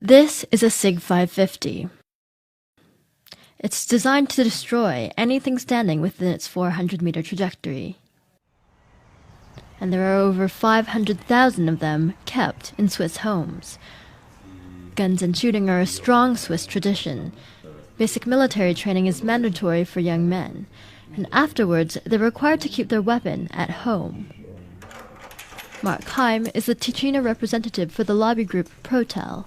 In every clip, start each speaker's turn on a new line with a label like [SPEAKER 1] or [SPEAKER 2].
[SPEAKER 1] This is a SIG 550. It's designed to destroy anything standing within its 400-meter trajectory. And there are over 500,000 of them kept in Swiss homes. Guns and shooting are a strong Swiss tradition. Basic military training is mandatory for young men, and afterwards they're required to keep their weapon at home. Mark Heim is the Ticino representative for the lobby group ProTel.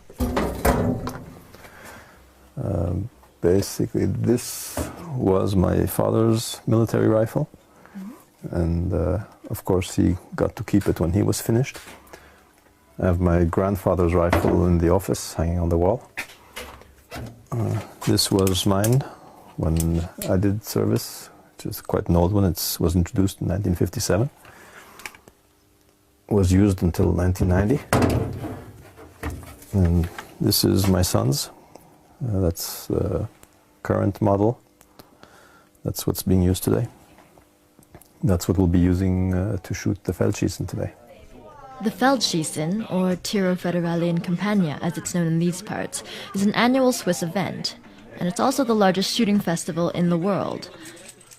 [SPEAKER 2] Basically, this was my father's military rifle, and of course he got to keep it when he was finished. I have my grandfather's rifle in the office, hanging on the wall. This was mine when I did service, which is quite an old one. It was introduced in 1957. Was used until 1990. And this is my son's. That's the current model. That's what's being used today. That's what we'll be using to shoot the Feldschießen today.
[SPEAKER 1] The Feldschießen, or Tiro Federale in Campagna as it's known in these parts, is an annual Swiss event, and it's also the largest shooting festival in the world.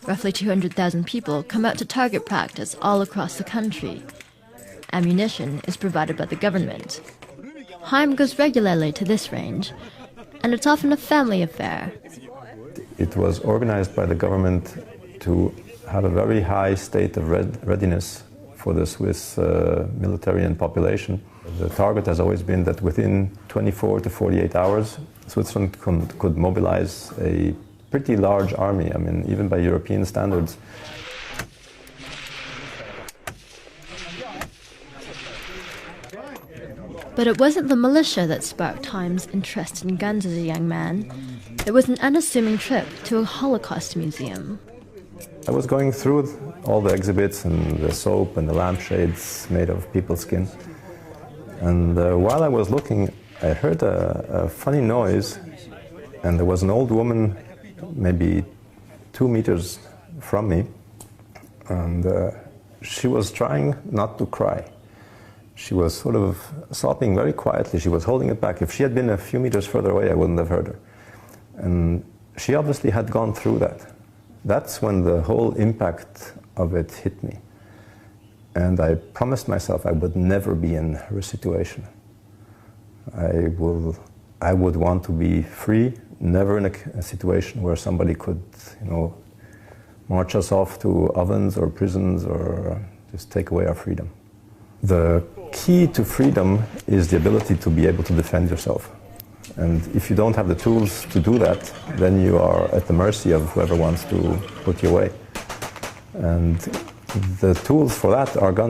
[SPEAKER 1] Roughly 200,000 people come out to target practice all across the country. Ammunition is provided by the government. Heim goes regularly to this range, and it's often a family affair.
[SPEAKER 2] It was organized by the government to have a very high state of readiness for the Swiss military and population. The target has always been that within 24 to 48 hours, Switzerland could mobilize a pretty large army, I mean, even by European standards.
[SPEAKER 1] But it wasn't the militia that sparked Heim's interest in guns as a young man. It was an unassuming trip to a Holocaust museum.
[SPEAKER 2] I was going through all the exhibits and the soap and the lampshades made of people's skin. And while I was looking, I heard a funny noise, and there was an old woman maybe 2 meters from me, and she was trying not to cry. She was sort of sobbing very quietly. She was holding it back. If she had been a few meters further away, I wouldn't have heard her. And she obviously had gone through that. That's when the whole impact of it hit me. And I promised myself I would never be in her situation. I would want to be free, never in a situation where somebody could, march us off to ovens or prisons or just take away our freedom. The key to freedom is the ability to be able to defend yourself. And if you don't have the tools to do that, then you are at the mercy of whoever wants to put you away. And the tools for that are guns.